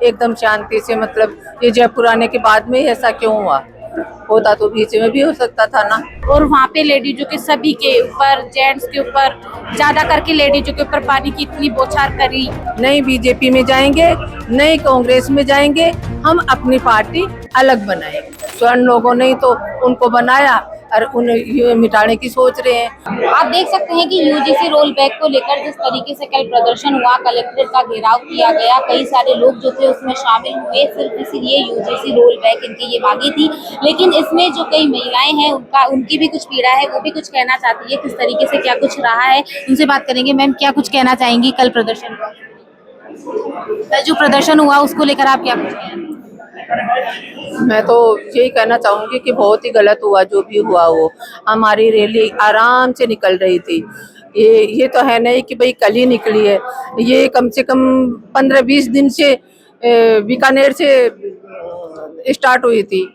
एकदम शांति से, मतलब ये जयपुर आने के बाद में ही ऐसा क्यों हुआ? होता तो बीच में भी हो सकता था ना। और वहाँ पे लेडीजों के सभी के ऊपर, जेंट्स के ऊपर, ज्यादा करके लेडीजों के ऊपर पानी की इतनी बौछार करी। नहीं बीजेपी में जाएंगे, नहीं कांग्रेस में जाएंगे, हम अपनी पार्टी अलग बनाएंगे। स्वर्ण लोगों ने ही तो उनको बनाया और उन्हें ये मिटाने की सोच रहे हैं। आप देख सकते हैं कि यूजीसी रोल बैक को लेकर जिस तरीके से कल प्रदर्शन हुआ, कलेक्ट्रेट का घेराव किया गया, कई सारे लोग जो थे उसमें शामिल हुए, सिर्फ इसीलिए यूजीसी रोल बैक इनकी ये मांगी थी। लेकिन इसमें जो कई महिलाएं हैं उनकी भी कुछ पीड़ा है, वो भी कुछ कहना चाहती है, किस तरीके से क्या कुछ रहा है उनसे बात करेंगे। मैम, क्या कुछ कहना चाहेंगी? कल प्रदर्शन हुआ, कल जो प्रदर्शन हुआ उसको लेकर आप क्या कुछ कहेंगे? मैं तो यही कहना चाहूंगी कि बहुत ही गलत हुआ जो भी हुआ वो। हमारी रैली आराम से निकल रही थी। ये तो है नहीं कि भाई कल ही निकली है, ये कम से कम 15-20 दिन से बीकानेर से स्टार्ट हुई थी,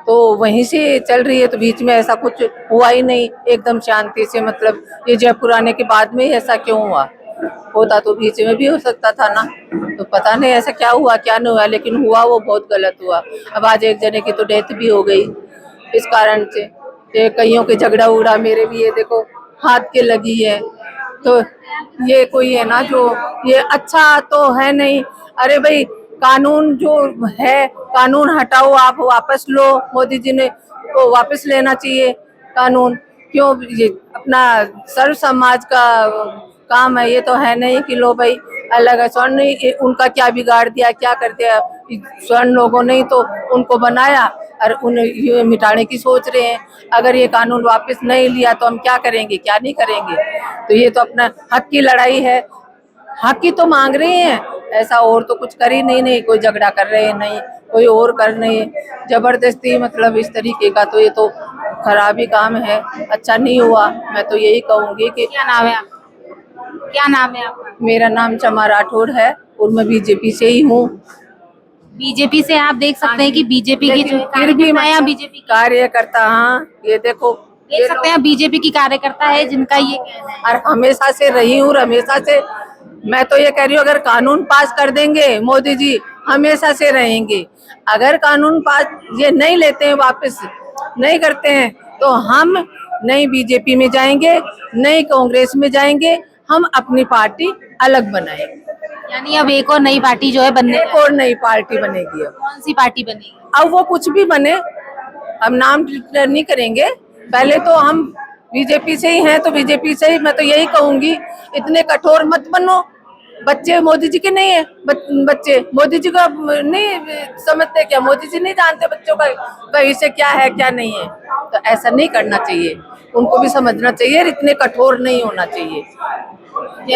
तो वहीं से चल रही है। तो बीच में ऐसा कुछ हुआ ही नहीं, एकदम शांति से, मतलब ये जयपुर आने के बाद में ही ऐसा क्यों हुआ? होता तो बीच में भी हो सकता था ना। तो पता नहीं ऐसा क्या हुआ क्या नहीं हुआ, लेकिन हुआ वो बहुत गलत हुआ। अब आज एक जने की तो डेथ भी हो गई इस कारण से। ये कईयों के झगड़ा उगड़ा, मेरे भी ये देखो हाथ के लगी है। तो ये कोई है ना जो ये अच्छा तो है नहीं। अरे भाई कानून जो है, कानून हटाओ, आप वापस लो। मोदी जी ने को वापस लेना चाहिए कानून। क्यों ये अपना सर्व समाज का काम है, ये तो है नहीं कि लो भाई अलग है। स्वर्ण ने उनका क्या बिगाड़ दिया, क्या कर दिया? स्वर्ण लोगों ने ही तो उनको बनाया और उन्हें ये मिटाने की सोच रहे हैं। अगर ये कानून वापस नहीं लिया तो हम क्या करेंगे, क्या नहीं करेंगे? तो ये तो अपना हक की लड़ाई है, हक ही तो मांग रहे हैं। ऐसा और तो कुछ कर ही नहीं कोई झगड़ा कर रहे हैं, नहीं कोई और कर रहे हैं जबरदस्ती, मतलब इस तरीके का। तो ये तो खराब ही काम है, अच्छा नहीं हुआ। मैं तो यही कहूंगी कि क्या नाम है आपका? क्या नाम है आपका? मेरा नाम चमा राठौड़ है और मैं बीजेपी से ही हूँ। बीजेपी से आप देख सकते हैं कि बीजेपी की जो फिर भी कार्यकर्ता है, बीजेपी कार्यकर्ता, हाँ ये देखो देख सकते हैं बीजेपी की कार्यकर्ता है जिनका ये कहना है। और हमेशा से रही हूँ, हमेशा से। मैं तो ये कह रही हूँ अगर कानून पास कर देंगे मोदी जी, हमेशा से रहेंगे। अगर कानून पास ये नहीं लेते हैं, वापस नहीं करते हैं, तो हम नई बीजेपी में जाएंगे, नई कांग्रेस में जाएंगे, हम अपनी पार्टी अलग बनाएंगे। यानी अब एक और नई पार्टी जो है बनने एक और नई पार्टी बनेगी। अब कौन सी पार्टी बनेगी? अब वो कुछ भी बने, अब नाम डिक्लेयर नहीं करेंगे। पहले तो हम बीजेपी से ही हैं, तो बीजेपी से ही। मैं तो यही कहूंगी इतने कठोर मत बनो। बच्चे मोदी जी के नहीं है, बच्चे मोदी जी को नहीं समझते क्या? मोदी जी नहीं जानते बच्चों का भविष्य क्या है क्या नहीं है? तो ऐसा नहीं करना चाहिए, उनको भी समझना चाहिए, इतने कठोर नहीं होना चाहिए।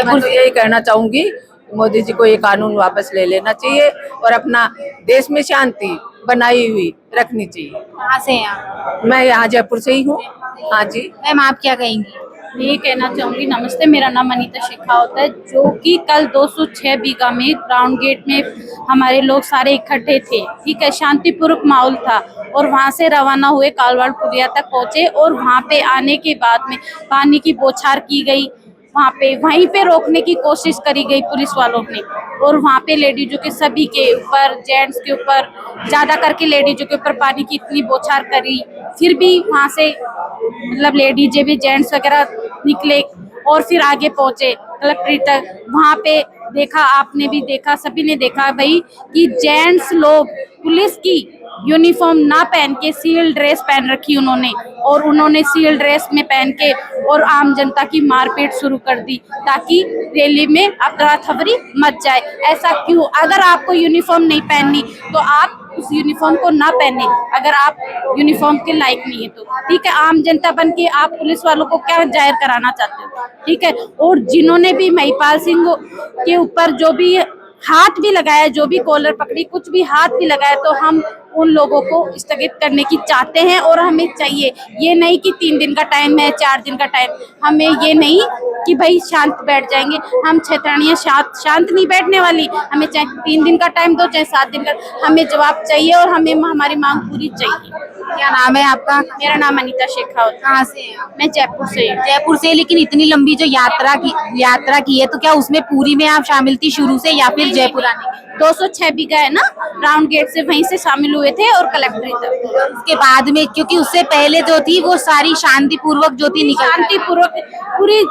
मैं तो यही कहना चाहूंगी मोदी जी को ये कानून वापस ले लेना चाहिए और अपना देश में शांति बनाई हुई रखनी चाहिए। कहाँ से हैं आप? मैं यहाँ जयपुर से ही हूँ। हाँ जी। मैम, आप क्या कहेंगी? मैं ये कहना चाहूंगी, नमस्ते, मेरा नाम अनीता शेखावत है, जो कि कल 206 बीघा में राउंड गेट में हमारे लोग सारे इकट्ठे थे। ठीक है, शांतिपूर्वक माहौल था और वहां से रवाना हुए, कालवाड़ पुलिया तक पहुंचे और वहां पे आने के बाद में पानी की बौछार की गई। वहीं पे रोकने की कोशिश करी गई पुलिस वालों ने, और वहाँ पे लेडीजों के सभी के ऊपर, जेंट्स के ऊपर, ज्यादा करके लेडीजों के ऊपर पानी की इतनी बौछार करी। फिर भी वहाँ से मतलब लेडीजें भी, जेंट्स वगैरह निकले और फिर आगे पहुंचे कलेक्ट्रेट तक। वहाँ पे देखा, आपने भी देखा, सभी ने देखा भाई कि जेंट्स लोग पुलिस की यूनिफॉर्म ना पहन के सिविल ड्रेस पहन रखी उन्होंने, और उन्होंने सिविल ड्रेस में पहन के और आम जनता की मारपीट शुरू कर दी, ताकि रैली में अफरा तफरी मच जाए। ऐसा क्यों? अगर आपको यूनिफॉर्म नहीं पहननी तो आप उस यूनिफॉर्म को ना पहने, अगर आप यूनिफॉर्म के लायक नहीं है तो। ठीक है, आम जनता बन के आप पुलिस वालों को क्या जाहिर कराना चाहते हो? ठीक है, और जिन्होंने भी महिपाल सिंह के ऊपर जो भी हाथ भी लगाया, जो भी कॉलर पकड़ी, कुछ भी हाथ भी लगाया, तो हम उन लोगों को स्थगित करने की चाहते हैं। और हमें चाहिए ये नहीं कि 3 दिन का टाइम है, 4 दिन का टाइम, हमें ये नहीं कि भाई शांत बैठ जाएंगे। हम क्षेत्रीय शांत नहीं बैठने वाली। हमें चाहे 3 दिन का टाइम दो, चाहे 7 दिन का, हमें जवाब चाहिए और हमें हमारी मांग पूरी चाहिए। क्या नाम है आपका? मेरा नाम अनीता शेखावत। कहाँ से हैं आप? मैं जयपुर से हूँ। जयपुर से, लेकिन इतनी लंबी जो यात्रा की है, तो क्या उसमें पूरी में आप शामिल थी शुरू से या फिर जयपुर आने के? 206 बीघा है ना, राउंड गेट से वहीं से शामिल हुए थे और कलेक्ट्रेट तक। उसके बाद में, क्योंकि उससे पहले जो थी वो सारी शांतिपूर्वक जो थी निकल शांतिपूर्वक पूरी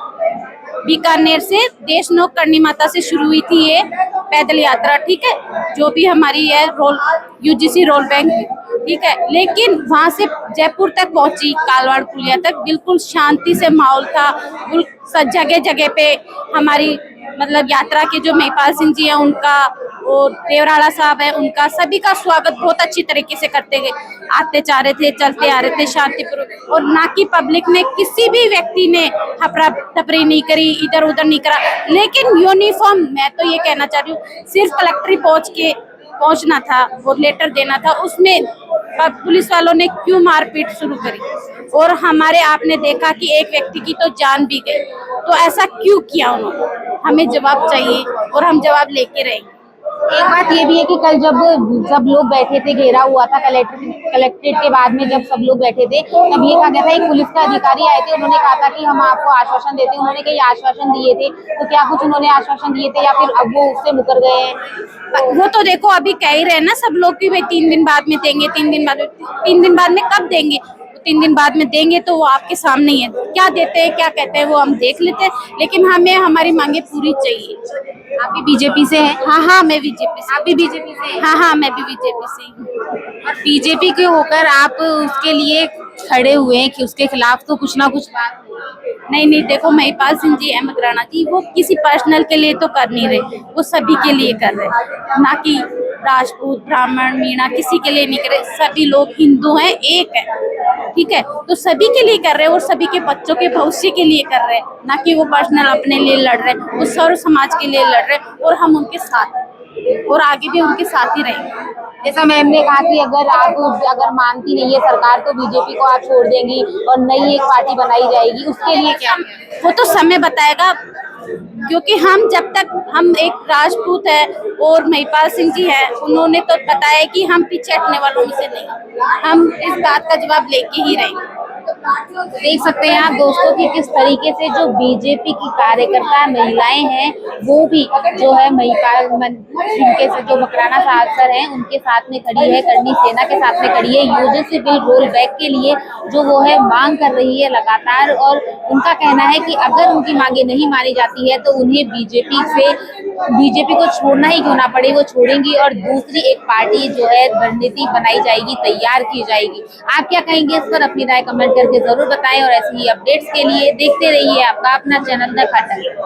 बीकानेर से देशनोक करनी माता से शुरू हुई थी ये पैदल यात्रा, ठीक है, जो भी हमारी है रोल यूजीसी रोल बैंक, ठीक है। लेकिन वहां से जयपुर तक पहुंची, कालवाड़ पुलिया तक, बिल्कुल शांति से माहौल था। जगह जगह पे हमारी मतलब यात्रा के जो महिपाल सिंह जी हैं उनका और देवराड़ा साहब है उनका, सभी का स्वागत बहुत अच्छी तरीके से करते गए। आते जा रहे थे, चलते आ रहे थे शांतिपूर्वक, और ना कि पब्लिक ने, किसी भी व्यक्ति ने हपरा तपरी नहीं करी, इधर उधर नहीं करा। लेकिन यूनिफॉर्म, मैं तो ये कहना चाह रही हूँ, सिर्फ कलेक्ट्री पहुंचना था और लेटर देना था, उसमें पुलिस वालों ने क्यों मारपीट शुरू करी? और हमारे आपने देखा कि एक व्यक्ति की तो जान भी गई, तो ऐसा क्यों किया उन्होंने? हमें जवाब चाहिए और हम जवाब लेके रहेंगे। एक बात ये भी है कि कल जब सब लोग बैठे थे, घेरा हुआ था कलेक्ट्रेट के बाद में, जब सब लोग बैठे थे तब ये कहा गया था, एक पुलिस का अधिकारी आए थे, उन्होंने कहा था कि हम आपको आश्वासन देते हैं। उन्होंने कई आश्वासन दिए थे, तो क्या कुछ उन्होंने आश्वासन दिए थे या फिर अब वो उससे मुकर गए हैं? वो तो देखो अभी कह ही रहे ना सब लोग कि भाई 3 दिन बाद में देंगे, 3 दिन बाद, 3 दिन बाद में कब देंगे? 3 दिन बाद में देंगे तो वो आपके सामने ही है। क्या देते हैं, क्या कहते हैं, वो हम देख लेते हैं, लेकिन हमें हमारी मांगे पूरी चाहिए। आप भी बीजेपी से हैं? हाँ, मैं बीजेपी से। आप भी बीजेपी से हैं? हाँ, मैं भी बीजेपी से ही हूँ। और बीजेपी के होकर आप उसके लिए खड़े हुए हैं कि उसके खिलाफ तो कुछ ना कुछ बात हो। नहीं, देखो महिपाल सिंह जी, अहमद राणा जी, वो किसी पर्सनल के लिए तो कर नहीं रहे, वो सभी के लिए कर रहे, ना कि राजपूत, ब्राह्मण, मीणा, किसी के लिए नहीं कर रहे। सभी लोग हिंदू हैं, एक है, ठीक है, तो सभी के लिए कर रहे हैं और सभी के बच्चों के भविष्य के लिए कर रहे हैं, ना कि वो पर्सनल अपने लिए लड़ रहे हैं। वो सर्व समाज के लिए लड़ रहे हैं और हम उनके साथ हैं और आगे भी उनके साथ ही रहेंगे। जैसा मैम ने कहा कि अगर मानती नहीं है सरकार तो बीजेपी को आप छोड़ देंगी और नई एक पार्टी बनाई जाएगी, उसके लिए क्या? वो तो समय बताएगा, क्योंकि हम जब तक हम एक राजपूत है और महिपाल सिंह जी है, उन्होंने तो बताया कि हम पीछे हटने वालों में से नहीं, हम इस बात का जवाब लेके ही रहेंगे। देख सकते हैं आप दोस्तों कि किस तरीके से जो बीजेपी की कार्यकर्ता महिलाएं हैं वो भी जो है महिपाल सिंह के से जो मकराना सर हैं उनके साथ में खड़ी है, करनी सेना के साथ में खड़ी है। यूजीसी बिल रोल बैक के लिए जो वो है मांग कर रही है लगातार, और उनका कहना है कि अगर उनकी मांगे नहीं मानी जाती है तो उन्हें बीजेपी को छोड़ना ही क्यों ना पड़े, वो छोड़ेंगी और दूसरी एक पार्टी जो है रणनीति बनाई जाएगी, तैयार की जाएगी। आप क्या कहेंगे इस पर? अपनी राय कमेंट करके जरूर बताएं और ऐसी ही अपडेट्स के लिए देखते रहिए आपका अपना चैनल द खटक।